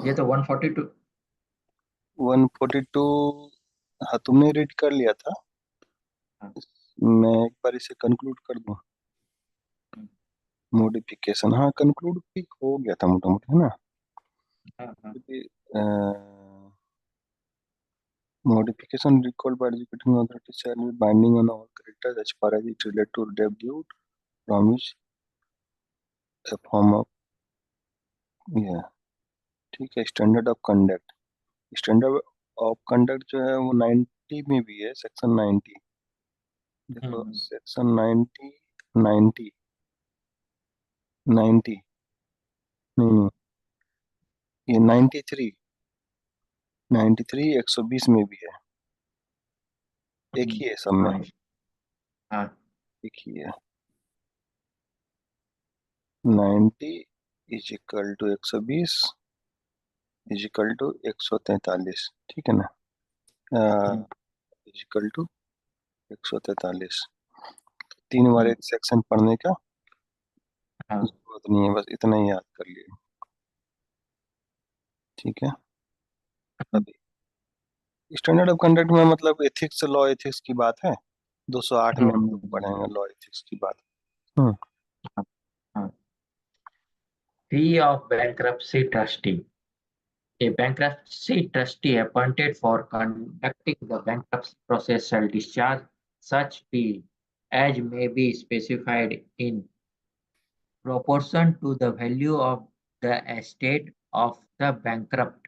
ये तो 142। 142। हाँ, तुमने रीड कर लिया था। हाँ। मैं एक बार इसे कंक्लूड कर दूं। मॉडिफिकेशन, हाँ कंक्लूड भी हो गया था मोटा मोटा, है ना। हाँ। हाँ। क्योंकि modification recalled by executing authority shall be binding on all creditors as far as it relates to debt due from which a form of, yeah, ठीक है। Standard of conduct, standard of conduct जो है वो 90 में भी है, section 90। देखो हम्म। Section 90, 90, 90, नहीं नहीं, ये 93, 93, 120 में भी है। एक ही है सब में, हाँ। हाँ। एक ही है। 90 is equal to 120 is equal to 143, ठीक है ना। हम्म। Is equal to 143। तीन बार हम्म। एक सेक्शन पढ़ने का हाँ। जरूरत नहीं है, बस इतना ही याद कर लिए, ठीक है। अभी स्टैंडर्ड ऑफ कंडक्ट में मतलब एथिक्स, लॉ एथिक्स की बात है। 208 में हम लोग हम्म। पढ़ेंगे लॉ एथिक्स की बात। हम्म। हाँ। हाँ। Fee of bankruptcy trustee. A bankruptcy trustee appointed for conducting the bankruptcy process shall discharge such fee as may be specified in proportion to the value of the estate of the bankrupt.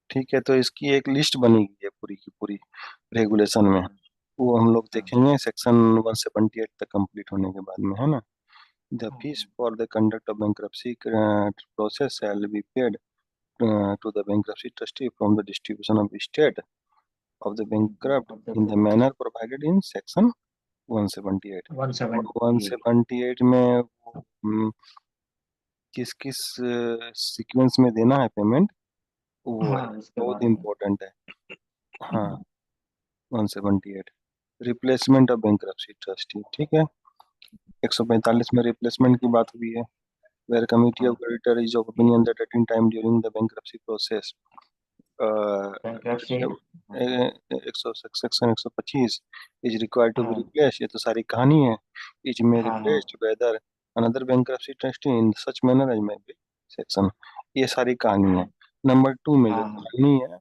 ठीक है, तो इसकी एक list बनी हुई है पूरी की पूरी रेगुलेशन में। हाँ। वो हम लोग हाँ। देखेंगे सेक्शन 178 तक कंप्लीट होने के बाद में, है ना। द फीस हाँ। For the conduct of bankruptcy process shall be paid to the bankruptcy trustee from the distribution of estate of the bankrupt Of the in the manner provided in section 178। और 178। 178 में वो, किस किस sequence में देना है payment, वो है, हाँ, उसके बहुत बारे में। इंपॉर्टेंट है। हाँ, 178 रिप्लेसमेंट ऑफ बैंक्रप्सी ट्रस्टी, ठीक है। 145 में रिप्लेसमेंट की बात हुई है। वेयर कमिटी ऑफ हाँ। Creditor is of opinion that at in time during the bankruptcy process, bankruptcy. एक सौ section 125 is required to be हाँ। रिप्लेस, ये तो सारी कहानी है। इज में हाँ। हाँ। Replaced whether another bankruptcy trustee in such manner as में बी सेक्शन, ये सारी कहानी है। हाँ। नंबर 2 में जो हाँ। हाँ। कहानी है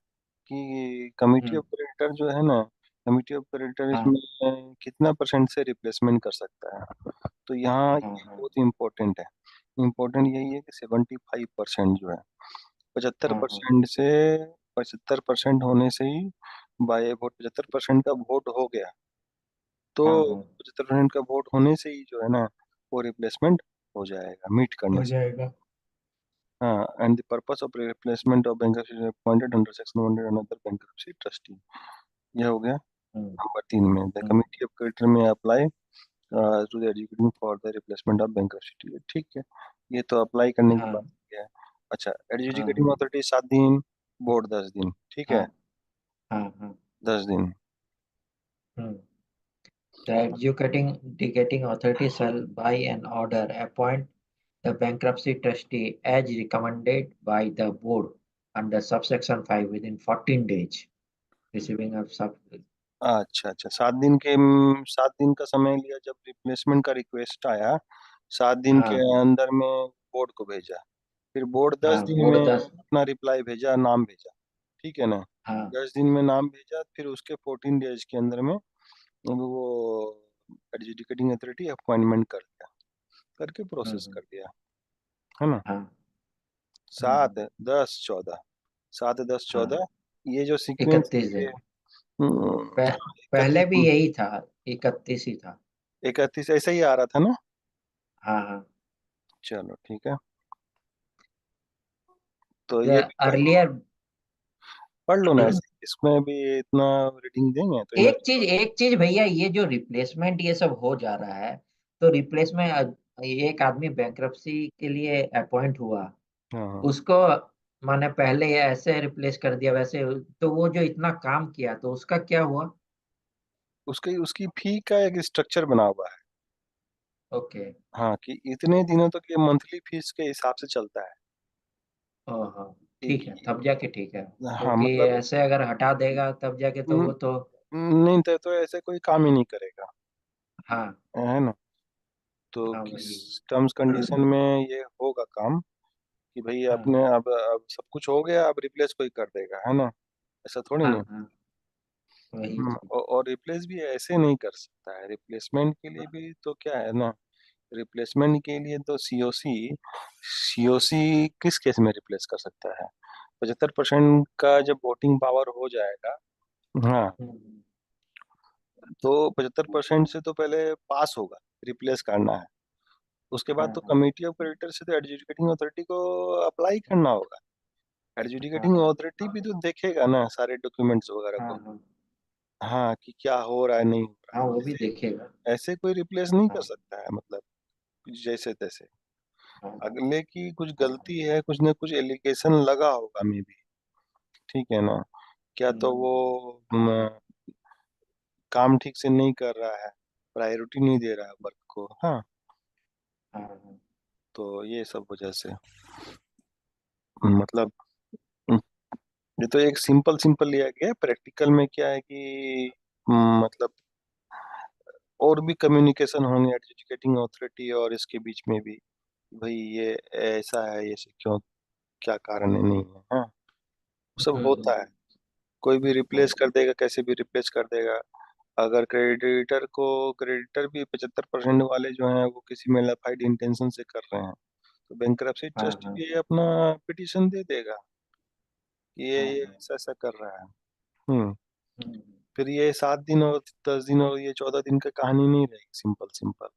कि कमिटी हम्म। ऑफ क्रेडिटर जो है ना, कमिटी ऑफ क्रेडिटर हाँ। इसमें कितना परसेंट से रिप्लेसमेंट कर सकता है। तो यहाँ हाँ। ये हाँ। बहुत इंपॉर्टेंट है। इम्पोर्टेंट यही है कि 75% जो है, पचहत्तर हाँ। हाँ। परसेंट से 75% होने से ही, बाय वोट 75% का वोट हो गया, तो हाँ। हाँ। 75% का वोट होने से ही जो है ना, वो रिप्लेसमेंट हो जाएगा मीट करने हो से। जाएगा। हाँ, and the purpose of replacement of bankruptcy appointed under section 100 another bankruptcy trustee, यह हो गया हम्म। नंबर 3 में। The hmm. Committee of creditor में apply to the executive for the replacement of bankruptcy, ठीक है। ये तो अप्लाई करने की बात हाँ। है। अच्छा, हाँ। एडजुडिकेटिंग हाँ। अथॉरिटी 7 दिन, बोर्ड 10 दिन, ठीक हाँ। है। हाँ। हाँ। 10 दिन। हम्म। The adjudicating authority shall, by an order, appoint the bankruptcy trustee as recommended by the board under subsection 5 within 14 days. Receiving of sub. अच्छा अच्छा, 7 दिन के, 7 दिन का समय लिया जब रिप्लेसमेंट का रिक्वेस्ट आया। 7 दिन के हाँ। अंदर में बोर्ड को भेजा, फिर बोर्ड दस हाँ, दिन बोर्ड में 10। अपना रिप्लाई भेजा, नाम भेजा, ठीक है ना। हाँ। 10 दिन में नाम भेजा, फिर उसके 14 डेज के अंदर में वो एडजुडिकेटिंग अथॉरिटी अपॉइंटमेंट कर दिया, करके प्रोसेस हम्म। कर दिया, है ना। हाँ। सात, 10, 14, 7, 10, हाँ। 14, ये जो सीक्वेंस 31 है दिन। ये पहले 31, भी यही था। 31 ही था। 31 ऐसा ही आ रहा था ना। हाँ। हाँ। चलो ठीक है, तो ये The भी पढ़ लो, earlier। पढ़ लो ना ऐसे, इसमें भी इतना रीडिंग देंगे तो इनफ। एक चीज भैया, ये जो रिप्लेसमेंट ये सब हो जा रहा है, तो रिप्लेसमेंट, एक आदमी बैंक्रप्सी के लिए अपॉइंट हुआ, हाँ हाँ, उसको माने पहले ये ऐसे रिप्लेस कर दिया वैसे, तो वो जो इतना काम किया तो उसका क्या हुआ? उसकी उसकी फी का एक स्ट्रक्चर बना हुआ है। ओके। हाँ, कि इतने दिनों तक ये मंथली फीस के हिसाब से चलता है। ओहो। कि, ठीक है, तब जाके ठीक है, हाँ क्योंकि मतलब ऐसे अगर हटा देगा तब जाके तो वो तो। नहीं तो ऐसे कोई काम ही नहीं करेगा, हाँ है ना। तो हाँ किस वही। टर्म्स कंडीशन में ये होगा काम, कि भाई हाँ अपने अब सब कुछ हो गया, अब रिप्लेस कोई कर देगा, है ना। ऐसा थोड़ी हाँ नहीं। हाँ वही चीज। और रिप्लेस भी ऐसे नहीं कर सकता है, रिप्लेसमेंट के लिए भी तो क्या है ना, रिप्लेसमेंट के लिए तो सीओसी, सीओसी किस केस में रिप्लेस कर सकता है? 75% का जब वोटिंग पावर हो जाएगा, हाँ, हम्म, तो 75% से तो पहले पास होगा, रिप्लेस करना है। उसके हाँ बाद तो हाँ कमिटी ऑफ क्रेडिटर से तो एडजुडिकेटिंग अथॉरिटी को अप्लाई करना होगा। हाँ एडजुडिकेटिंग अथॉरिटी भी तो देखेगा ना सारे डॉक्यूमेंट्स वगैरह हाँ को, हाँ हाँ, कि क्या हो रहा है नहीं हो रहा हाँ है। वो भी ऐसे देखेगा। ऐसे कोई रिप्लेस नहीं कर हाँ सकता है, मतलब जैसे तैसे। हाँ अगले की कुछ हाँ। गलती है, कुछ ना कुछ एलिगेशन लगा होगा मे भी, ठीक है ना। क्या तो वो काम ठीक से नहीं कर रहा है, प्रायोरिटी नहीं दे रहा है वर्क को, हाँ। हाँ हाँ तो ये सब वजह से मतलब ये तो एक सिंपल सिंपल लिया गया है। प्रैक्टिकल में क्या है कि मतलब और भी कम्युनिकेशन होंगे एडजुडिकेटिंग अथॉरिटी और इसके बीच में भी, भाई ये ऐसा है, ये से क्यों, क्या कारण है, नहीं है, हाँ। वो सब होता है। हम्म, कोई भी हाँ रिप्लेस कर देगा, कैसे भी रिप्लेस कर देगा। अगर क्रेडिटर भी 75% वाले जो हैं वो किसी मेलाफाइड इंटेंशन से कर रहे हैं, तो बैंकरप्सी हाँ ट्रस्ट हाँ भी अपना पिटीशन दे देगा कि हाँ ये हाँ ऐसा ऐसा कर रहा है। हम्म। हम्म, फिर ये 7 दिन और 10 दिन और ये 14 दिन का कहानी नहीं रहेगी, सिंपल सिंपल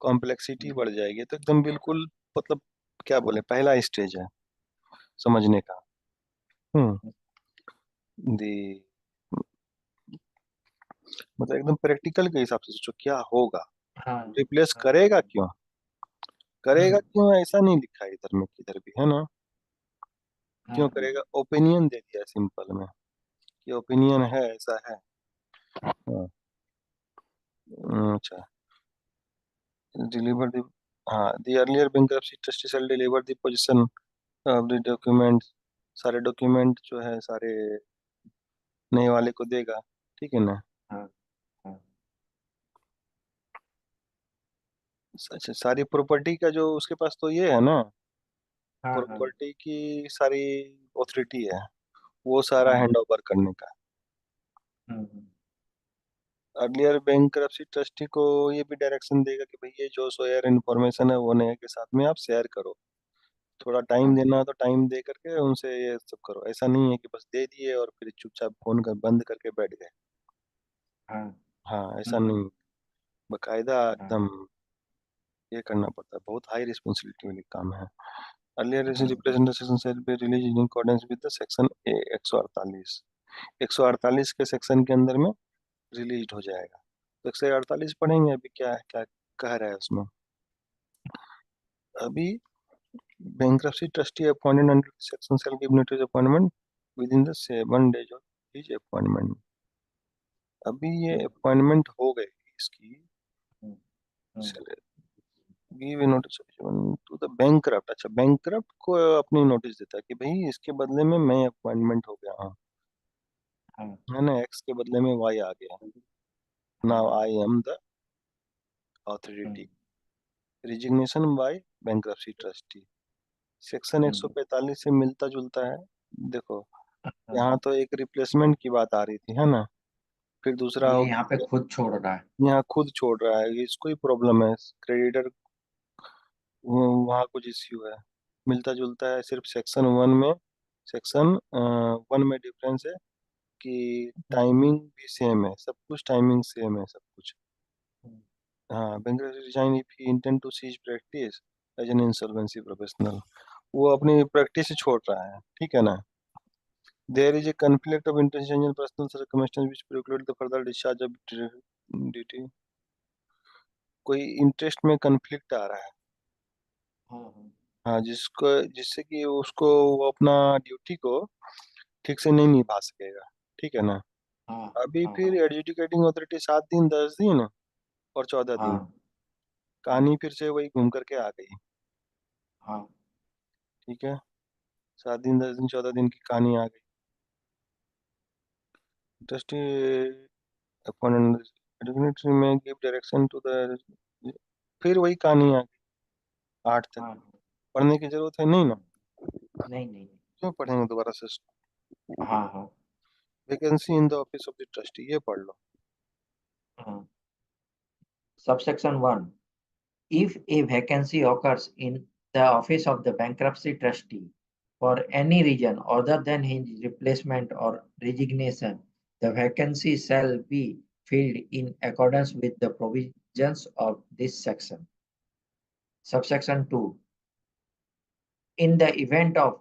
कॉम्प्लेक्सिटी बढ़ जाएगी। तो एकदम बिल्कुल मतलब क्या बोले, पहला स्टेज है समझने का। हम्म। दी मतलब एकदम प्रैक्टिकल के हिसाब से सोचो क्या होगा। हाँ रिप्लेस हाँ करेगा क्यों, करेगा हम्म, क्यों, ऐसा नहीं लिखा है इधर में किधर भी, है ना। हाँ क्यों हाँ करेगा, ओपिनियन दे दिया सिंपल में, कि ओपिनियन है, ऐसा है। हाँ, अच्छा। डिलीवर द, हाँ, the earlier bankruptcy trustee shall deliver the position of the document, सारे डॉक्यूमेंट जो है सारे नए वाले को देगा, ठीक है ना। हाँ हाँ अच्छा, सारी प्रॉपर्टी का जो उसके पास तो ये है ना, हाँ हाँ प्रॉपर्टी की सारी ऑथोरिटी है, वो सारा हाँ हैंड ओवर करने का। हम्म, अर्लियर बैंक्रप्सी ट्रस्टी को ये भी डायरेक्शन देगा कि भाई ये जो शेयर इन्फॉर्मेशन है वो नए के साथ में आप शेयर करो। थोड़ा टाइम हाँ देना है तो टाइम दे करके उनसे ये सब करो। ऐसा नहीं है कि बस दे दिए और फिर चुपचाप फोन कर बंद करके बैठ गए। हाँ हाँ, ऐसा हम्म, नहीं, बकायदा हाँ एकदम ये करना पड़ता है, बहुत हाई रिस्पॉन्सिबिलिटी वाली काम है। Earlier hmm, representation shall be release in accordance with the section A 148, 148 के सेक्शन के अंदर में रिलीज हो जाएगा। तो 148 पढ़ेंगे अभी क्या है, क्या कह रहा है उसमें। अभी bankruptcy trustee appointed under this section shall give notice of appointment within the 7 days of his appointment। अभी ये हम्म, अपॉइंटमेंट हो गई इसकी, hmm, hmm, give notice to the bankrupt. अच्छा, बैंकरप्ट को अपनी नोटिस देता है कि भाई इसके बदले में मैं अपॉइंटमेंट हो गया हूँ, हाँ है ना, एक्स के बदले में वाई आ गया। हाँ नाउ हाँ I am the hmm, authority, resignation by bankruptcy trustee. Section hmm, 145 से मिलता जुलता है। देखो, हाँ यहाँ तो एक रिप्लेसमेंट की बात आ रही थी, है ना। फिर दूसरा ये हो यहाँ पे गया, खुद छोड़ रहा है। यहाँ खुद छोड़ रहा है, इसको ही प्रॉब्लम है, क्रेडिटर वहाँ कुछ इश्यू है। मिलता जुलता है सिर्फ सेक्शन वन में, सेक्शन वन में डिफरेंस है कि हम्म, टाइमिंग भी सेम है, सब कुछ टाइमिंग सेम है सब कुछ। हम्म, हाँ, banker resign if he intend to cease practice as an insolvency professional, वो अपनी प्रैक्टिस छोड़ रहा है, ठीक है ना। There is a conflict of interest in personal circumstances which preclude the further discharge of duty। कोई इंटरेस्ट में कन्फ्लिक्ट आ रहा है, हाँ हाँ हाँ, जिसको जिससे कि उसको वो अपना ड्यूटी को ठीक से नहीं निभा सकेगा, ठीक है ना। हाँ अभी हाँ फिर एडजुडिकेटिंग अथॉरिटी 7 दिन, 10 दिन और 14 दिन हाँ कहानी फिर से वही घूम करके आ गई। हाँ ठीक है, 7 दिन 10 दिन 14 दिन की कहानी आ गई। ट्रस्टी अपॉन डिग्निटरी में गिव डायरेक्शन टू द, फिर वही कहानी आ गई 8 तक। हाँ पढ़ने की जरूरत है नहीं ना? हाँ। नहीं नहीं। क्यों पढ़ेंगे दोबारा से? हाँ हाँ vacancy in the office of the trustee, ये पढ़ लो। हाँ। Subsection 1. If a vacancy occurs in the office of the bankruptcy trustee for any reason other than his replacement or resignation, the vacancy shall be filled in accordance with the provisions of this section. Subsection 2. In the event of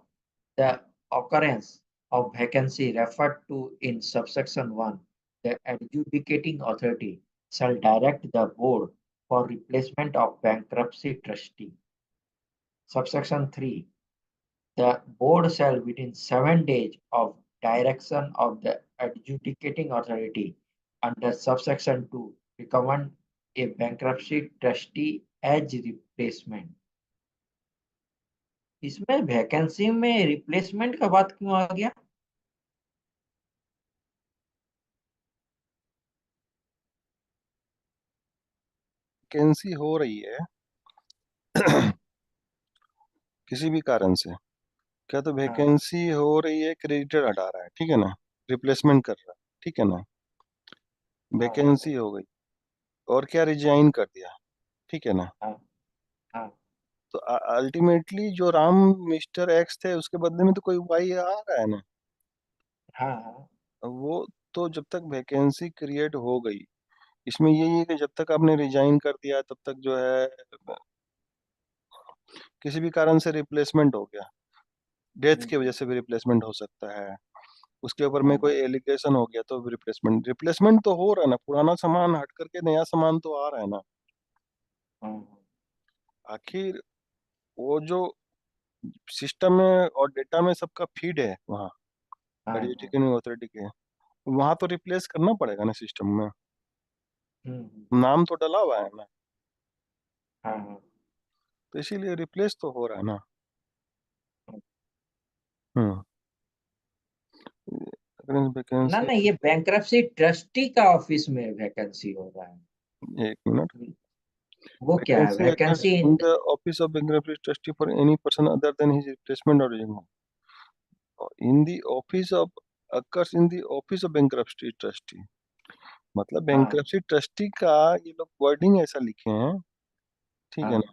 the occurrence of vacancy referred to in subsection 1, the adjudicating authority shall direct the board for replacement of bankruptcy trustee. Subsection 3. The board shall within 7 days of direction of the adjudicating authority under subsection 2 recommend a bankruptcy trustee as replacement. इसमें vacancy में replacement का बात क्यों आ गया? Vacancy हो रही है किसी भी कारण से, क्या तो हाँ वैकेंसी हो रही है, क्रेडिटर हटा रहा है, ठीक है ना, रिप्लेसमेंट कर रहा है, ठीक है ना, हाँ वैकेंसी हो गई, और क्या रिजाइन कर दिया, ठीक है ना। हाँ हाँ तो अल्टीमेटली जो राम मिस्टर एक्स थे उसके बदले में तो कोई वाई आ रहा है ना। हाँ हाँ वो तो जब तक वैकेंसी क्रिएट हो गई, इसमें यही है कि जब तक आपने रिजाइन कर दिया तब तक जो है किसी भी कारण से रिप्लेसमेंट हो गया, डेथ की वजह हम्म, से भी रिप्लेसमेंट हो सकता है, उसके ऊपर में हाँ कोई एलिगेशन हो गया तो रिप्लेसमेंट रिप्लेसमेंट तो हो रहा है ना, पुराना सामान हट करके नया सामान तो आ रहा है ना। हाँ आखिर वो जो सिस्टम में और डेटा में सबका फीड है वहाँ हाँ हाँ एडजुडिकेटिंग अथॉरिटी के, वहाँ तो रिप्लेस करना पड़ेगा ना सिस्टम में, हम्म, नाम तो डला हुआ है ना, हाँ हाँ तो इसीलिए रिप्लेस तो हो रहा है ना। हाँ। हम्म, ना वैकेंसी, ना, ये बैंक्रप्सी ट्रस्टी का ऑफिस में वैकेंसी हो रहा है। 1 मिनट। वो क्या है vacancy occurs vacancy? in the office of bankruptcy trustee for any person other than his replacement or resignation. In the office of occurs in the office of bankruptcy trustee, मतलब हाँ bankruptcy trustee का ये लोग wording ऐसा लिखे हैं, ठीक है हाँ ना।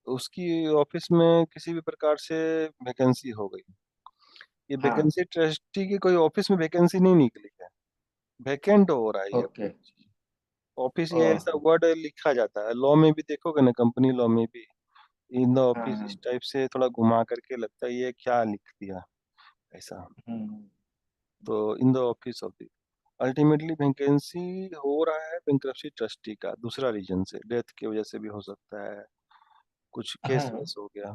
उसकी ऑफिस में किसी भी प्रकार से वैकेंसी हो गई, ये हाँ। वैकेंसी ट्रस्टी की कोई ऑफिस में वैकेंसी नहीं निकली है, वैकेंट हो रहा है ये ओके। ऑफिस, ये ऐसा ओहो। वर्ड लिखा जाता है लॉ में भी, देखोगे ना कंपनी लॉ में भी, इन द हाँ ऑफिस हाँ इस टाइप से थोड़ा घुमा करके लगता है ये क्या लिख दिया ऐसा। हम्म, तो in the office of the, ultimately vacancy हो रहा है बैंक्रप्सी ट्रस्टी का दूसरा रीजन से, डेथ की वजह से भी हो सकता है, कुछ केस हाँ वैस हो गया।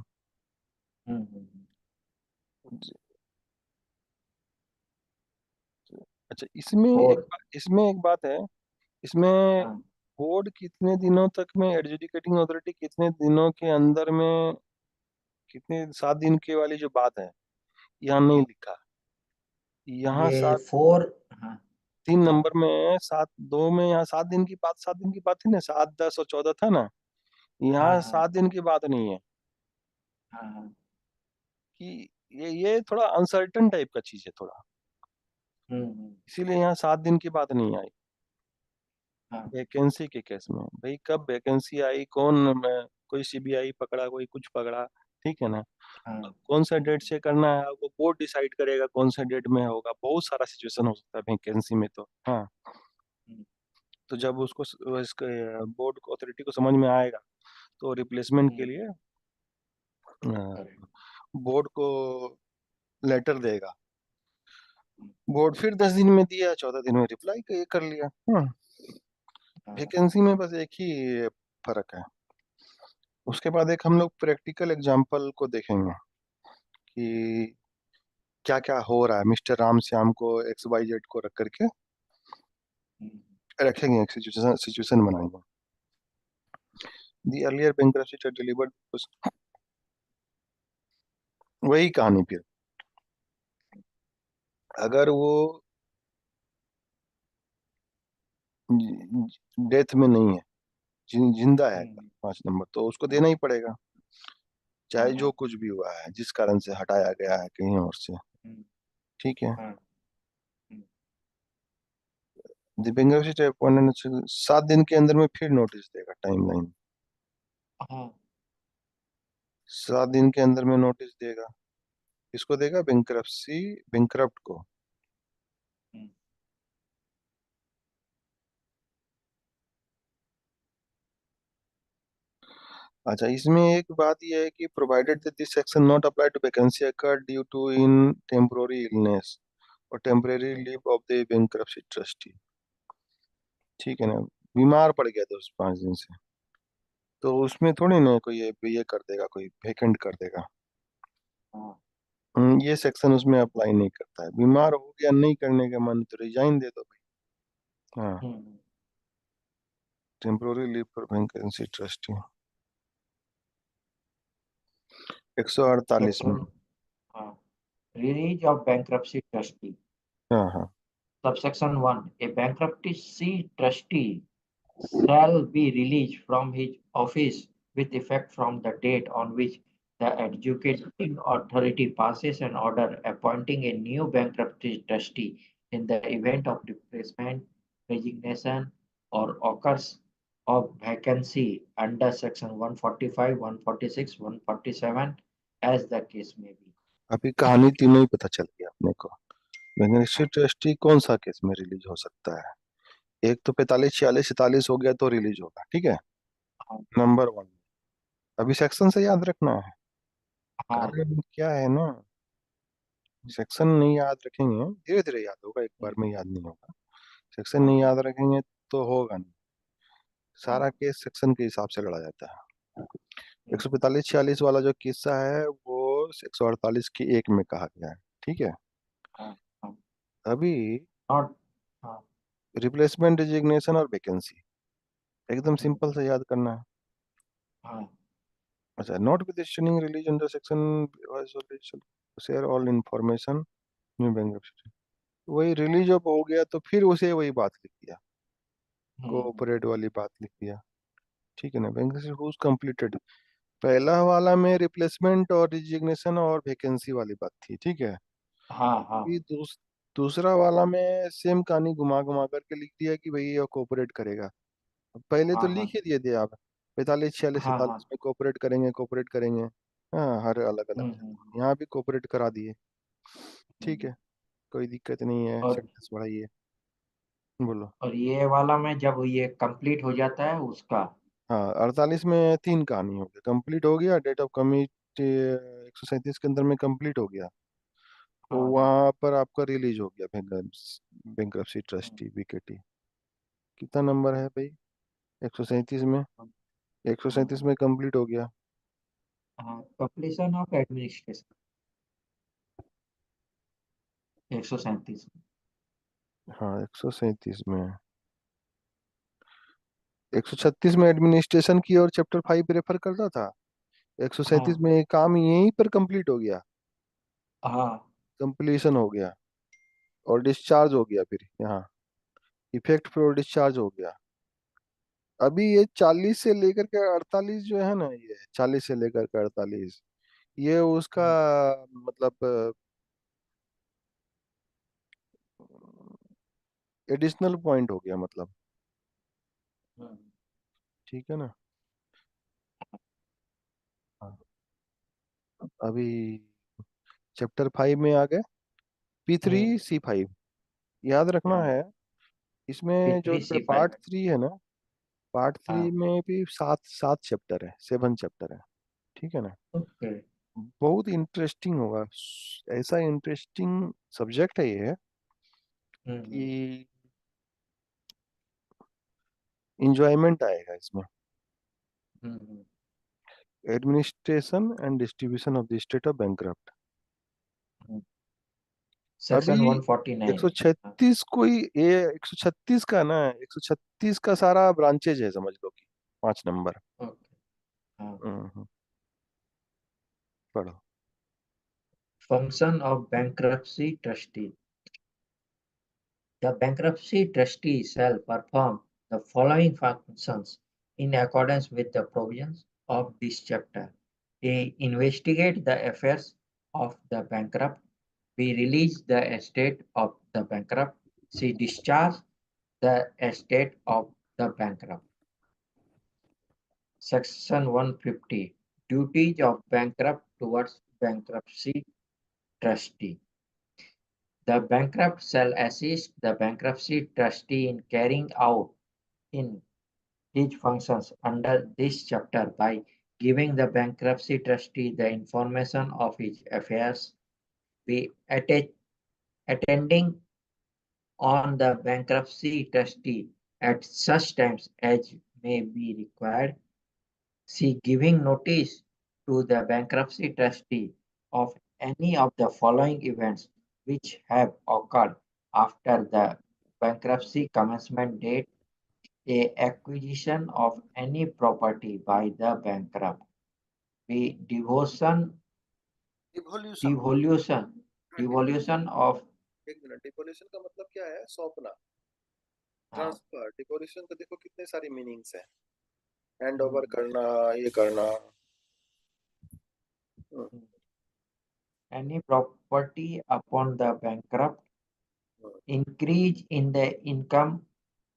हम्म। अच्छा, इसमें एक फोर। इसमें एक बात है, इसमें हाँ बोर्ड कितने दिनों तक में, एडजुडिकेटिंग अथॉरिटी कितने दिनों के अंदर में, कितने 7 दिन के वाली जो बात है यहाँ नहीं लिखा, यहाँ ये सात, फोर। हाँ 3 नंबर में 7 2 में, यहाँ 7 दिन की बात, 7 दिन की बात थी ना, 7 10 और 14 था ना, हाँ यहाँ हाँ 7 दिन की बात नहीं है, हाँ हाँ कि ये थोड़ा अनसर्टन टाइप का चीज है थोड़ा, हम्म। इसीलिए यहाँ 7 दिन की बात नहीं आई। हाँ वैकेंसी के केस में भाई कब वैकेंसी आई, कौन कोई सीबीआई पकड़ा, कोई कुछ पकड़ा, ठीक है ना, हाँ कौन सा डेट से करना है वो बोर्ड डिसाइड करेगा, कौन सा डेट में होगा, बहुत सारा सिचुएशन हो सकता है वैकेंसी में तो, हाँ। हम्म, तो जब उसको इसके बोर्ड को अथॉरिटी को समझ में आएगा तो रिप्लेसमेंट के हम्म, लिए correct, बोर्ड को लेटर देगा, हम्म, बोर्ड फिर 10 दिन में दिया, 14 दिन में रिप्लाई कर लिया। हाँ वैकेंसी में बस एक ही फर्क है। उसके बाद एक हम लोग प्रैक्टिकल एग्जांपल को देखेंगे कि क्या क्या हो रहा है, मिस्टर राम श्याम को एक्स वाई जेड को रख करके हम्म, रखेंगे, एक सिचुएशन सिचुएशन बनाएंगे। द अर्लियर बैंक्रप्सी डिलीवर्ड, वही कहानी फिर। अगर वो डेथ में नहीं है, जिंदा है, हम्म, 5 नंबर, तो उसको देना ही पड़ेगा, हाँ चाहे जो हाँ। कुछ भी हुआ है, जिस कारण से हटाया गया है कहीं और से। हम्म, ठीक है। हाँ। हम्म, द बैंक्रप्सी अपॉइंटमेंट 7 दिन के अंदर में फिर नोटिस देगा, टाइमलाइन। हाँ। 7 दिन के अंदर में नोटिस देगा, किसको देगा? बैंक्रप्ट को। हम्म, अच्छा, इसमें एक बात यह है कि provided that this section not apply to vacancy occur due to in temporary illness और temporary hmm, leave of the bankruptcy trustee. ठीक है ना, बीमार पड़ गया 10-5 दिन से, तो उसमें थोड़ी ना कोई ये कर देगा, कोई वेकेंट कर देगा। हाँ। ये सेक्शन उसमें अप्लाई नहीं करता है। बीमार हो गया, नहीं करने का मन, तो रिजाइन दे दो भाई। हाँ, hmm, temporary leave for vacancy trustee. 148 में। सेक्शन, हाँ, release of bankruptcy trustee. हाँ हाँ। Subsection 1. A bankruptcy trustee shall be released from his office with effect from the date on which the adjudicating authority passes an order appointing a new bankruptcy trustee in the event of replacement, resignation, or occurs of vacancy under Section 145, 146, 147, as the case may be. अभी कहानी तीनों ही पता चल गया अपने को। Beneficiary हाँ, trustee कौन सा केस में रिलीज हो सकता है? एक तो 45, 46, 47 हो गया तो रिलीज होगा, ठीक है, हाँ, नंबर 1। अभी सेक्शन से याद रखना है, हाँ। कारण क्या है ना, सेक्शन नहीं याद रखेंगे, धीरे धीरे याद होगा, एक बार में याद नहीं होगा। सेक्शन हाँ, नहीं हाँ, याद रखेंगे तो होगा नहीं। हाँ, सारा केस सेक्शन के हिसाब से लड़ा जाता है। हम्म, 145, 46 वाला जो किस्सा है वो 148 की एक में कहा गया है, ठीक है। हाँ, हाँ, अभी नॉट, हाँ, रिप्लेसमेंट, डिजिग्नेशन और वैकेंसी एकदम हम्म, सिंपल से याद करना है। हाँ, अच्छा, not with stunning release under section share all information new bankruptcy, वही रिलीज अब हो गया तो फिर उसे वही बात लिख दिया, हम्म, कोऑपरेट वाली बात लिख दिया। ठीक है ना, बैंक्रप्सी हुज कंप्लीटेड। पहला वाला में रिप्लेसमेंट और रिजिग्नेशन और वैकेंसी वाली बात थी, ठीक है। हाँ, हाँ, अभी दूसरा वाला में सेम कहानी घुमा घुमा करके लिख दिया कि भाई ये कोऑपरेट करेगा। अब पहले तो हाँ, लिख हाँ, ही दिए थे आप, 45, 46, हाँ, हाँ, 47 में कोऑपरेट करेंगे, कोऑपरेट करेंगे। हाँ, हर अलग अलग हम्म, यहाँ भी कोऑपरेट करा दिए। ठीक हम्म। है, कोई दिक्कत नहीं है, और सेंटेंस बढ़ाइए, बोलो। ये वाला में जब ये कंप्लीट हो जाता है उसका। हाँ, 48 में 3 कहानी हो गया, कंप्लीट हो गया, डेट ऑफ कमिट 137 के अंदर में कंप्लीट हो गया, तो हाँ, वहां पर आपका रिलीज हो गया बैंक्रप्सी हम्म, ट्रस्टी, बीकेटी। कितना नंबर है भाई? 137 में, हाँ, एक सौ हाँ, सैंतीस में कंप्लीट हो गया। हाँ, कंप्लीशन ऑफ एडमिनिस्ट्रेशन 137। हाँ, 137 में, 136 में एडमिनिस्ट्रेशन की और चैप्टर 5 रेफर करता था, 137 हाँ, में काम यहीं पर कंप्लीट हो गया, हाँ, कंप्लीशन हो गया और डिस्चार्ज हो गया फिर यहाँ, इफेक्ट पर डिस्चार्ज हो गया। अभी ये 40 से लेकर के 48 जो है ना, ये 40 से लेकर के 48, ये उसका हम्म, मतलब एडिशनल पॉइंट हो गया, मतलब। हम्म, ठीक है ना। हाँ, अभी चैप्टर 5 में आ गए, P3 हम्म, C5, याद रखना हाँ, है। इसमें जो 3C5। पार्ट 3 है ना, पार्ट 3 हाँ, में भी सात सात चैप्टर है, 7 चैप्टर है। ठीक है ना, ओके। बहुत इंटरेस्टिंग होगा, ऐसा इंटरेस्टिंग सब्जेक्ट है ये हम्म, कि इंजॉयमेंट आएगा इसमें। Hmm. Administration and distribution of the state of bankrupt. अभी सेक्शन 149। हाँ, 136 कोई, ये 136 का ना, 136 का सारा ब्रांचेज है, समझ लो कि 5 नंबर। ओके। हाँ, पढ़ो। function of bankruptcy trustee. The bankruptcy trustee shall perform the following functions in accordance with the provisions of this chapter: A. Investigate the affairs of the bankrupt. B. Release the estate of the bankrupt. C. Discharge the estate of the bankrupt. Section 150. Duties of bankrupt towards bankruptcy trustee. The bankrupt shall assist the bankruptcy trustee in carrying out in his functions under this chapter by giving the bankruptcy trustee the information of his affairs, be attending on the bankruptcy trustee at such times as may be required, C. Giving notice to the bankruptcy trustee of any of the following events which have occurred after the bankruptcy commencement date: A. Acquisition of any property by the bankrupt. B. Devolution. Devolution, devolution of एक minute, devolution का मतलब क्या है? सौंपना, uh, transfer. Devolution का देखो कितने सारे मीनिंग्स है। हैंड mm, ओवर करना, ये करना। mm, any property upon the bankrupt, increase in the income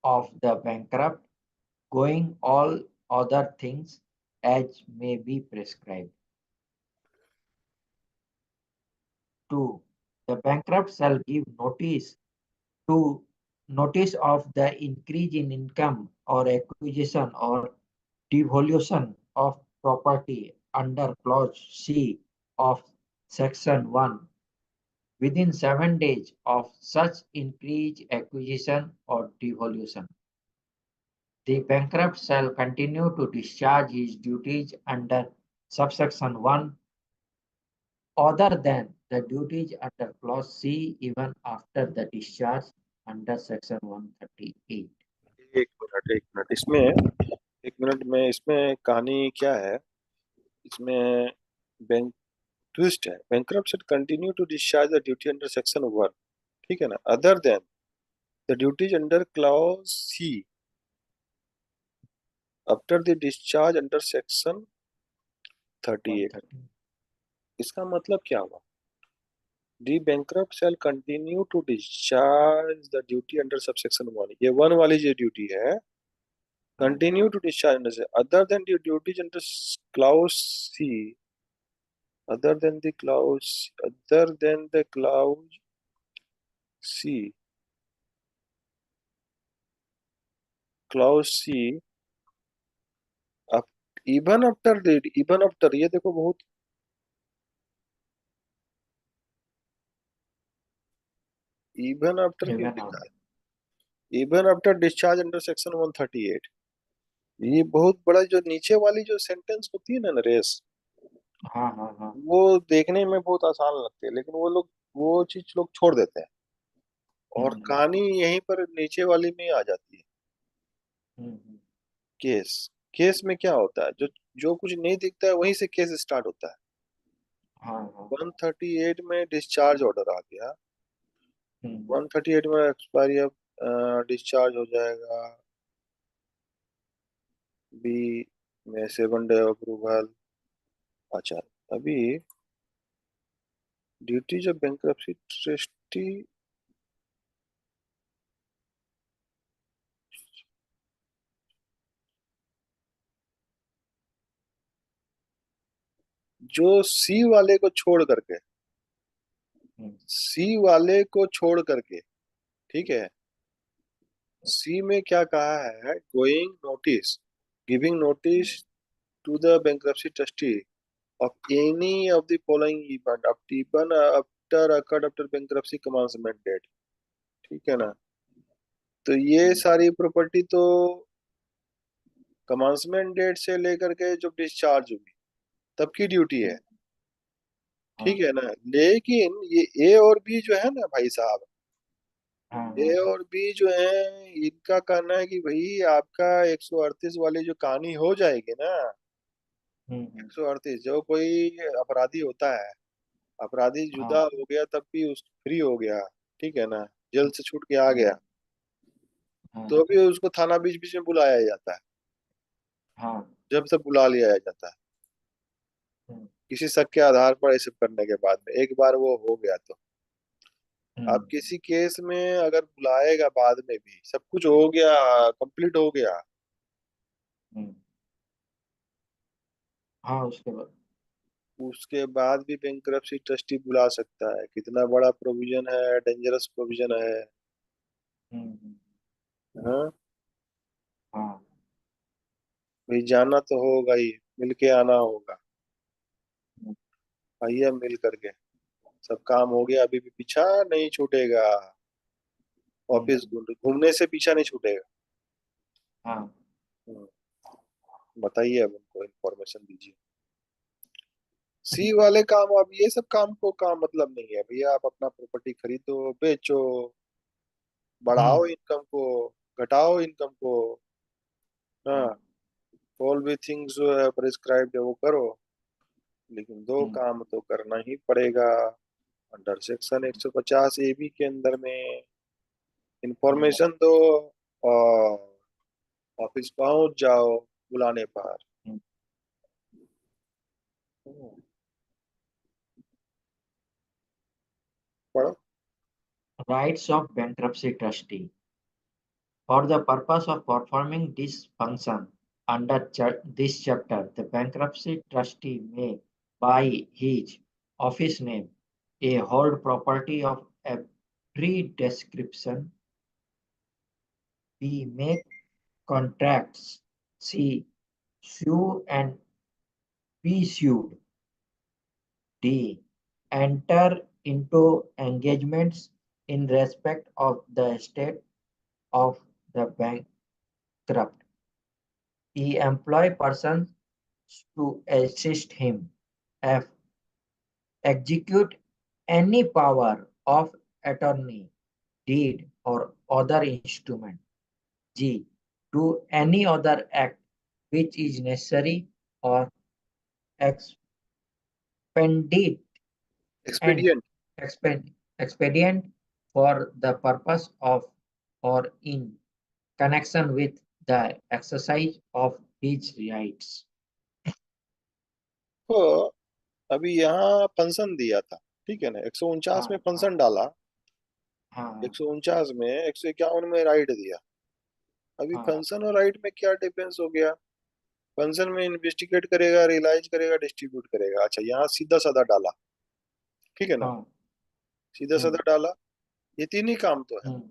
of the bankrupt, going all other things as may be prescribed. 2. The bankrupt shall give to notice of the increase in income or acquisition or devolution of property under clause C of section 1 within 7 days of such increase, acquisition or devolution. The bankrupt shall continue to discharge his duties under subsection 1 other than the duties under clause C even after the discharge under section 138. एक minute इसमें, एक minute में इसमें कहानी क्या है? इसमें bank twist है। Bankrupt should continue to discharge the duty under section 1, ठीक है ना, other than the duties under clause C after the discharge under section 38। 130. इसका मतलब क्या हुआ? दी bankrupt shall continue to discharge the duty under subsection 1, ये 1 वाली जो ड्यूटी है, continue to discharge under other than the duties under clause C, other than the clause C, clause C, even after ये देखो बहुत, even after क्यों Even लिखा after. है? even after discharge under section 138। ये बहुत बड़ा जो नीचे वाली जो सेंटेंस होती है ना नरेश, हाँ हाँ हाँ. वो देखने में बहुत आसान लगते हैं, लेकिन वो लोग वो चीज लोग छोड़ देते हैं और हम्म, कहानी यहीं पर नीचे वाली में आ जाती है। हम्म, केस, केस में क्या होता है? जो जो कुछ नहीं दिखता है वहीं से केस स्टार्ट होता है। हाँ हाँ. 138 में डिस्चार्ज ऑर्डर आ गया, हम्म, 138 में एक्सपायरी अब डिस्चार्ज हो जाएगा, बी में 7 डे अप्रूवल। अच्छा, अभी ड्यूटीज ऑफ बैंक्रप्सी ट्रस्टी, जो सी वाले को छोड़ करके, हम्म, सी वाले को छोड़ करके, ठीक है, सी में क्या कहा है? Going notice, giving notice to the bankruptcy trustee of any of the following event even after occurred after bankruptcy commencement date, ठीक है ना? तो ये हम्म, सारी प्रॉपर्टी तो कमेंसमेंट डेट से लेकर के जब डिस्चार्ज हुई तब की ड्यूटी है, ठीक हाँ है ना? लेकिन ये ए और बी जो है ना भाई साहब, हाँ ए हाँ. और बी जो है, इनका कहना है कि भाई आपका 138 वाली जो कहानी हो जाएगी ना, 138, जो कोई अपराधी होता है, अपराधी जुदा हाँ हो गया तब भी उस फ्री हो गया, ठीक है ना, जेल से छूट के आ हाँ गया, हाँ तो भी उसको थाना बीच बीच में बुलाया जाता है, हाँ जब से बुला लिया जाता है हम्म, किसी शक के आधार पर, ये सब करने के बाद में एक बार वो हो गया तो। अब हम्म, किसी केस में अगर बुलाएगा बाद में भी, सब कुछ हो गया, कंप्लीट हो गया, हम्म, हाँ उसके बाद उसके बाद भी बैंक्रप्सी ट्रस्टी बुला सकता है। कितना बड़ा प्रोविजन है, डेंजरस प्रोविजन है। हम्म, हाँ, हाँ भाई जाना तो होगा ही, मिलके आना होगा। हम्म, आइए मिल करके, सब काम हो गया, अभी भी पीछा नहीं छूटेगा। ऑफिस हम्म, घूमने से पीछा नहीं छूटेगा। हाँ हम्म, बताइए, अब उनको इन्फॉर्मेशन दीजिए। सी वाले काम, अब ये सब काम को काम मतलब नहीं है भैया, आप अपना प्रॉपर्टी खरीदो, बेचो, बढ़ाओ हम्म, इनकम को, घटाओ इनकम को। हाँ, हाँ ऑल भी थिंग्स जो है प्रिस्क्राइब्ड है वो करो, लेकिन दो हम्म, काम तो करना ही पड़ेगा। अंडर सेक्शन 150 AB के अंदर में हम्म, इंफॉर्मेशन दो, और ऑफिस पहुंच जाओ बुलाने पर। हम्म। हम्म, पढ़ो। Rights of bankruptcy trustee. For the purpose of performing this function under this chapter, the bankruptcy trustee may, by his office name, a hold property of a pre-description, B. Make contracts, C. Sue and be sued, D. Enter into engagements in respect of the estate of the bankrupt. He employ persons to assist him. F. Execute any power of attorney, deed, or other instrument. G. Do any other act which is necessary or expedient and expedient. expedient for the purpose of or in connection with the exercise of his rights. तो अभी यहाँ function दिया था, ठीक है ना, 149 हाँ में हाँ फंक्शन डाला, हाँ 149 में, 151 में राइट दिया। अभी हाँ फंक्शन और राइट में क्या डिफरेंस हो गया? फंक्शन में इन्वेस्टिगेट करेगा, रियलाइज करेगा, डिस्ट्रीब्यूट करेगा। अच्छा, यहाँ सीधा साधा डाला, ठीक है ना, हाँ सीधा हम्म साधा डाला, ये तीन ही काम तो है। हम्म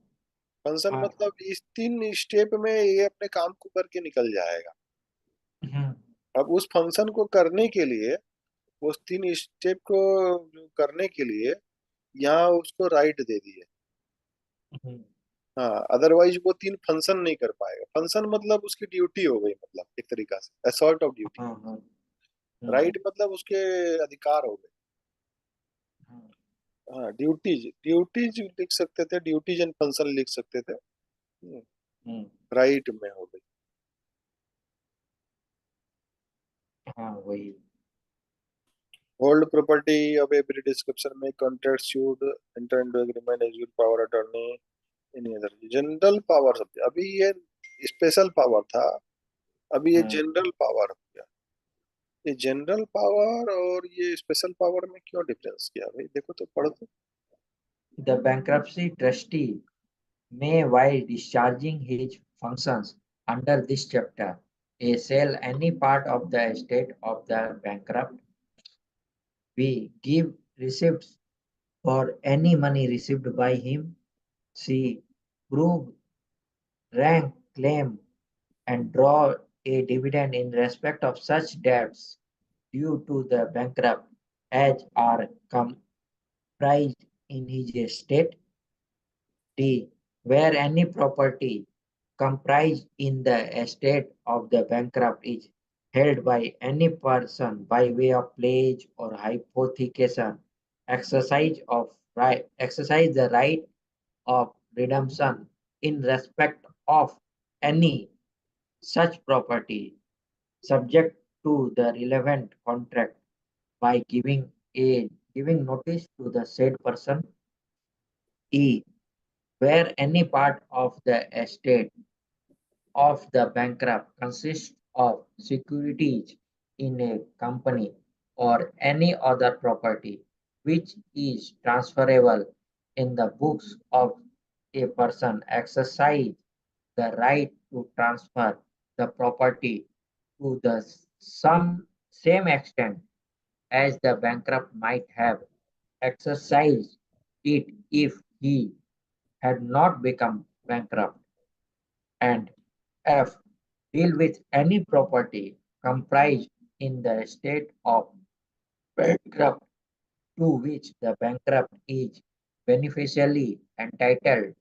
फंक्शन हाँ हाँ मतलब इस तीन स्टेप में ये अपने काम को करके निकल जाएगा। हम्म अब उस फंक्शन को करने के लिए, उस तीन स्टेप को करने के लिए यहाँ उसको राइट दे दिए। हम्म हाँ, अदरवाइज वो तीन फंक्शन नहीं कर पाएगा। फंक्शन मतलब उसकी ड्यूटी हो गई, मतलब एक तरीका से असॉल्ट ऑफ ड्यूटी। हाँ हाँ राइट मतलब उसके अधिकार हो गए। हाँ हाँ, ड्यूटीज, ड्यूटीज लिख सकते थे, ड्यूटीज एंड फंक्शन लिख सकते थे। हम्म, राइट में हो गई। हाँ वही होल्ड प्रॉपर्टी अब एवरी डिस्क्रिप्शन में contract suit enter into agreement execute power attorney any other general power. सब अभी ये स्पेशल पावर था, अभी ये हाँ जनरल पावर हो गया। ये जनरल पावर और ये स्पेशल पावर में क्यों डिफरेंस किया भाई? देखो तो, पढ़ो तो। The bankruptcy trustee may, while discharging his functions under this chapter, A. Sell any part of the estate of the bankrupt. B. Give receipts for any money received by him. C. Prove, rank, claim, and draw a dividend in respect of such debts due to the bankrupt as are comprised in his estate. D. Where any property comprised in the estate of the bankrupt is held by any person by way of pledge or hypothecation, exercise the right of redemption in respect of any such property, subject to the relevant contract by giving notice to the said person. E. Where any part of the estate of the bankrupt consists of securities in a company or any other property which is transferable in the books of a person exercise the right to transfer the property to the some same extent as the bankrupt might have exercised it if he had not become bankrupt. And F. Deal with any property comprised in the estate of bankrupt to which the bankrupt is beneficially entitled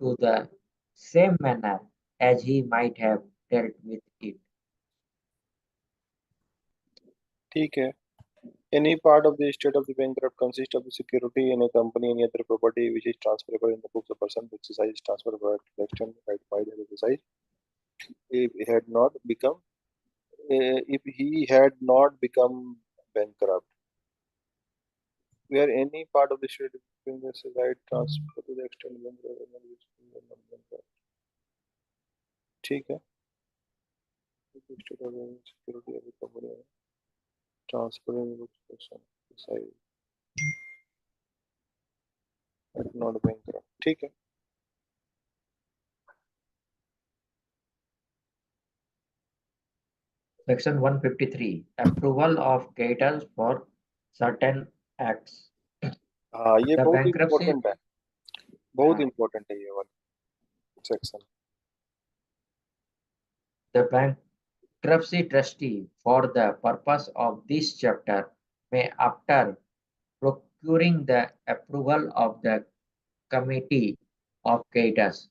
to the same manner as he might have dealt with it. ठीक है. Any part of the estate of the bankrupt consists of the security in a company, any other property which is transferable in the books of person who exercise transferable to the extent right by the exercise. If he had not become, if he had not become bankrupt, where any part of the estate of the right transfer to the extent bankrupt. ठीक है. Estate of the security of the company transfer in the books of person exercise not bankrupt. ठीक है. Section 153. Approval of creditors for certain acts. हाँ, ये The बहुत bankruptcy, important है. बहुत uh, important है ये वाला section. the bankruptcy trustee, for the purpose of this chapter, may, after procuring the approval of the committee of creditors,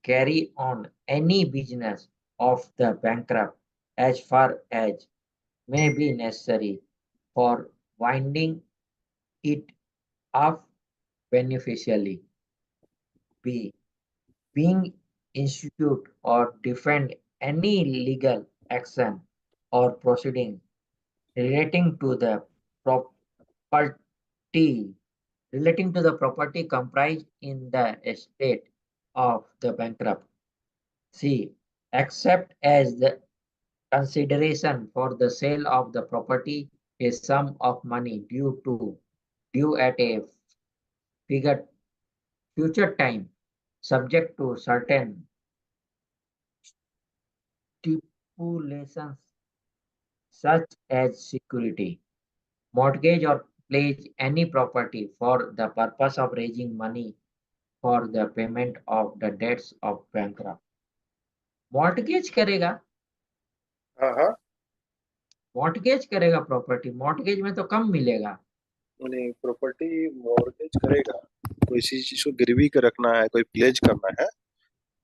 carry on any business of the bankrupt as far as may be necessary for winding it up beneficially. B. Being institute or defend any legal action or proceeding relating to the property comprised in the estate of the bankrupt. C. Except as the consideration for the sale of the property a sum of money due at a figured future time, subject to certain stipulations such as security, mortgage, or pledge any property for the purpose of raising money for the payment of the debts of bankrupt. Mortgage करेगा. हाँ हाँ. Mortgage करेगा property. Mortgage में तो कम मिलेगा. नहीं, property mortgage करेगा. कोई चीज को गिरवी कर रखना है, कोई प्लेज करना है,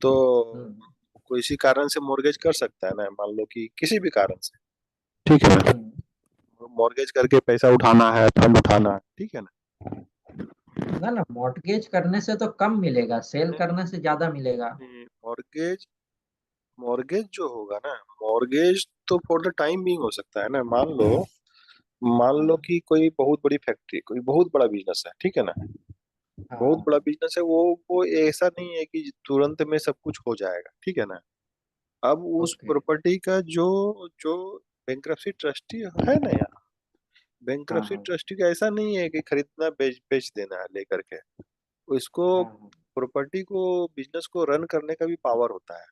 तो हम्म, कोई इसी कारण से मॉर्गेज कर सकता है ना. मान लो कि किसी भी कारण से, ठीक है ना, हम्म. मॉर्गेज करके पैसा उठाना है, फंड उठाना है, ठीक है ना. ना ना, मॉर्टगेज करने से तो कम मिलेगा, सेल नहीं करने से ज्यादा मिलेगा. नहीं, मॉर्गेज मॉर्गेज जो होगा ना, मॉर्गेज तो फॉर द टाइम बीइंग हो सकता है ना. मान लो हाँ कि कोई बहुत बड़ी फैक्ट्री, कोई बहुत बड़ा बिजनेस है, ठीक है ना. हाँ बहुत हाँ. बड़ा बिजनेस है वो ऐसा नहीं है कि तुरंत में सब कुछ हो जाएगा, ठीक है ना. अब उस ओके. प्रॉपर्टी का जो जो बैंक्रप्सी ट्रस्टी है ना यार, हाँ बैंक्रप्सी हाँ ट्रस्टी का ऐसा नहीं है कि खरीदना बेच बेच देना है लेकर के. इसको हाँ हाँ. प्रॉपर्टी को, बिजनेस को रन करने का भी पावर होता है.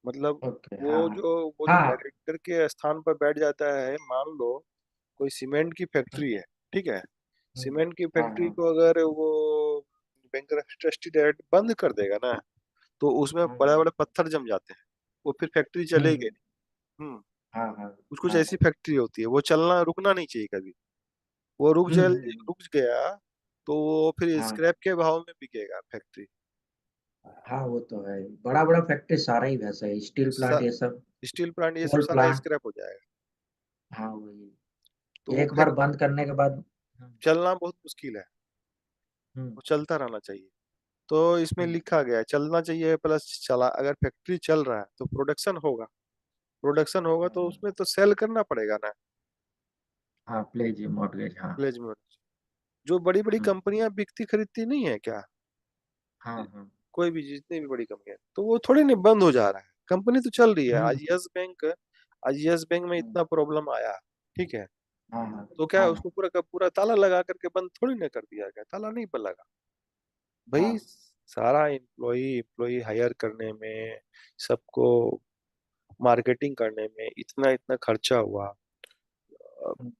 मतलब ओके. वो हाँ वो जो हाँ. डायरेक्टर के स्थान पर बैठ जाता है. मान लो कोई सीमेंट की हाँ फैक्ट्री है, ठीक है. हम्म, सीमेंट की हाँ फैक्ट्री हाँ को अगर वो बैंक्रप्सी ट्रस्टी डायरेक्ट बंद कर देगा ना, तो उसमें हाँ बड़े बड़े पत्थर जम जाते हैं. वो फिर फैक्ट्री चलेगी हम्म, नहीं. हम्म. हाँ हाँ कुछ कुछ हाँ. ऐसी फैक्ट्री होती है, वो चलना रुकना नहीं चाहिए कभी. वो रुक गया तो वो फिर हाँ स्क्रैप के भाव में बिकेगा फैक्ट्री. हाँ. वो तो है, बड़ा बड़ा फैक्ट्री सारा ही वैसा है, स्टील प्लांट ये सब, स्टील प्लांट ये सब कोल सारा प्लांट. स्क्रैप हो जाएगा. हाँ वही, तो वो एक बार बंद करने के बाद. चलना बहुत मुश्किल है. हम्म वो चलता रहना चाहिए. तो इसमें हम्म, लिखा गया है चलना चाहिए प्लस चला. अगर फैक्ट्री चल रहा है तो प्रोडक्शन होगा. प्रोडक्शन होगा तो उसमें तो सेल करना पड़ेगा ना, हाँ प्लेज मॉर्गेज, हाँ। प्लेज में। जो बड़ी बड़ी हम्म, कंपनियां बिकती खरीदती नहीं है क्या, हाँ हाँ। कोई भी जितनी भी बड़ी कंपनियां, तो वो थोड़ी नहीं बंद हो जा रहा है, कंपनी तो चल रही है। हम्म, आज यस बैंक में हम्म, इतना प्रॉब्लम आया, ठीक है, हाँ हाँ तो क्या है, हाँ उसको पूरा का पूरा ताला लगा करके बंद थोड़ी ना कर दिया गया, ताला नहीं पर लगा भाई। हाँ। सारा एम्प्लॉय एम्प्लॉय हायर करने में, सबको मार्केटिंग करने में इतना इतना खर्चा हुआ। हम्म,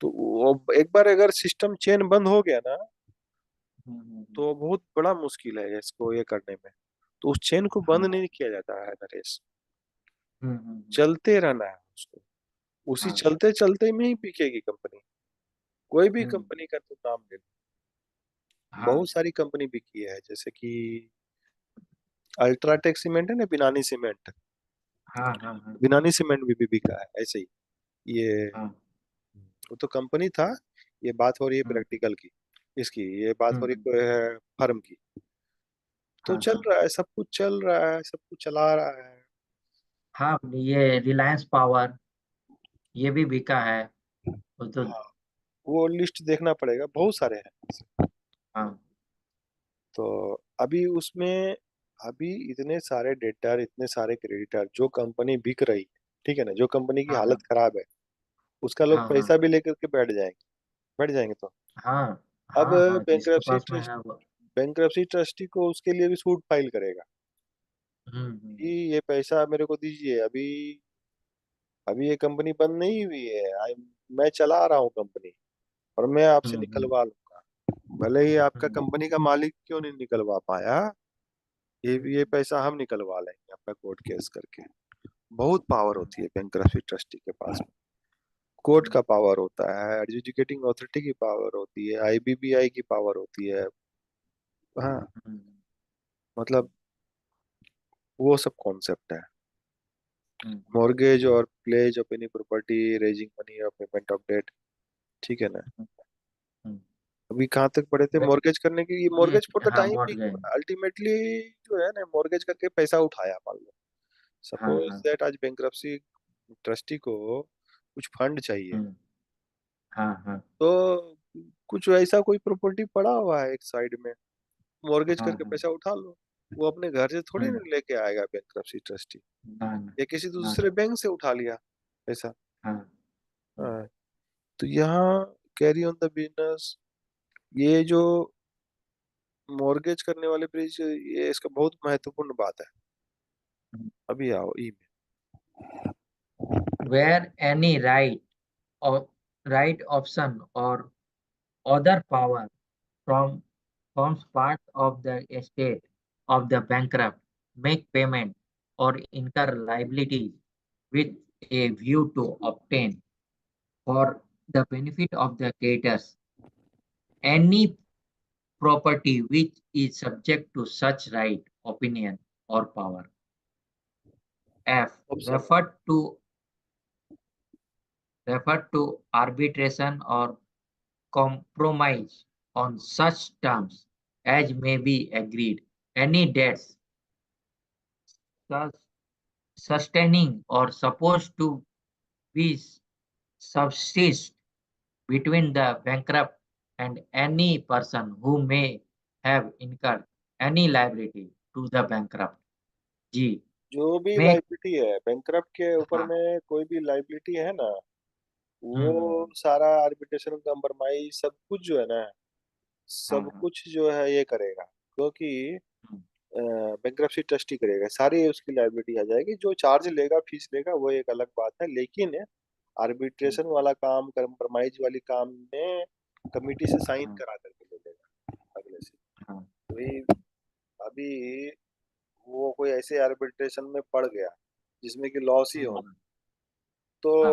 तो वो एक बार अगर सिस्टम चेन बंद हो गया ना, हम्म, हम्म, तो बहुत बड़ा मुश्किल है इसको ये करने में। तो उस चेन को बंद हाँ। नहीं किया जाता है नरेश, हम्म। चलते रहना है उसको। उसी हाँ। चलते चलते में ही बिकेगी कंपनी। कोई भी हम्म। कंपनी का तो नाम ले लो, हाँ बहुत सारी कंपनी बिकी है, जैसे कि अल्ट्राटेक सीमेंट है ना, बिनानी सीमेंट, हाँ हाँ हाँ बिनानी सीमेंट भी बिका है ऐसे ही। ये हाँ। वो तो कंपनी था, ये बात हो रही है हम्म, प्रैक्टिकल की, इसकी ये बात हो हम्म, रही है फर्म की। तो हाँ चल हाँ रहा है, सब कुछ चल रहा है, सब कुछ चला रहा है। हाँ। ये रिलायंस पावर ये भी बिका है, वो तो। हाँ, वो लिस्ट देखना पड़ेगा, बहुत सारे हैं। हाँ। तो अभी उसमें, अभी इतने सारे डेटर, इतने सारे क्रेडिटर, जो कंपनी बिक रही है, ठीक है ना, जो कंपनी की हाँ हालत हाँ खराब है, उसका लोग हाँ हाँ पैसा भी लेकर के बैठ जाएंगे तो। हाँ अब हाँ हाँ। जिसके बैंक्रप्सी पास में है वो। बैंक्रप्सी ट्रस्टी को उसके लिए भी सूट फाइल करेगा हम्म। कि ये पैसा मेरे को दीजिए, अभी अभी ये कंपनी बंद नहीं हुई है, मैं चला रहा हूँ कंपनी, और मैं आपसे हम्म। निकलवा लूंगा। भले ही आपका हम्म, कंपनी का मालिक क्यों नहीं निकलवा पाया, ये हम्म, पैसा हम निकलवा लेंगे आपका कोर्ट केस करके। बहुत पावर हम्म, होती है बैंक्रप्सी ट्रस्टी के पास। कोर्ट हम्म, का पावर होता है, एडजुडिकेटिंग अथॉरिटी की पावर होती है, आईबीबीआई की पावर होती है। हाँ, हम्म, मतलब वो सब कॉन्सेप्ट है। हम्म, मॉर्गेज और pledge of any property, raising money और पेमेंट ऑफ डेट, ठीक है ना। हम्म, हम्म। अभी कहाँ तक पढ़े थे, मॉर्गेज करने की, ये ये मॉर्गेज फॉर द हाँ टाइम भी मॉर्गेज। अल्टीमेटली जो है ना, मॉर्गेज करके पैसा उठाया मान लो, हाँ सपोज हाँ। दैट आज बैंक्रप्सी ट्रस्टी को कुछ फंड चाहिए, हम्म, हाँ हाँ तो कुछ ऐसा कोई प्रॉपर्टी पड़ा हुआ है एक साइड में, मॉर्गेज हाँ करके हाँ। पैसा उठा लो। वो अपने घर से थोड़ी हम्म, ना लेके आएगा बैंक्रप्सी ट्रस्टी, ना ना या किसी ना दूसरे ना। बैंक से उठा लिया पैसा। हाँ। हम्म, हाँ, तो यहाँ कैरी ऑन द बिजनेस, ये जो मॉर्गेज करने वाले ब्रिज, ये इसका बहुत महत्वपूर्ण बात है। हम्म। अभी आओ ई में। Where any or right option or other power from forms part of the estate of the bankrupt, make payment or incur liabilities with a view to obtain for the benefit of the creditors any property which is subject to such right, opinion, or power. F. Option, Refer to arbitration or compromise on such terms as may be agreed. Any debts sus- sustaining or supposed to be subsist between the bankrupt and any person who may have incurred any liability to the bankrupt. G. जो भी Make liability है bankrupt के ऊपर हाँ। में, कोई भी liability है ना, हम्म वो हम्म, सारा आर्बिट्रेशन कंप्रोमाइज सब कुछ जो है ना, हाँ सब हाँ। कुछ जो है ये करेगा, क्योंकि हम्म, बैंक्रप्सी ट्रस्टी करेगा, सारी उसकी लाइबिलिटी आ जाएगी। जो चार्ज लेगा, फीस लेगा, वो एक अलग बात है, लेकिन हम्म, आर्बिट्रेशन वाला काम, कंप्रोमाइज वाली काम में कमिटी से साइन हाँ करा करके ले लेगा अगले से। हाँ वही, अभी वो कोई ऐसे आर्बिट्रेशन में पड़ गया जिसमें कि लॉस ही हाँ होना, हाँ। तो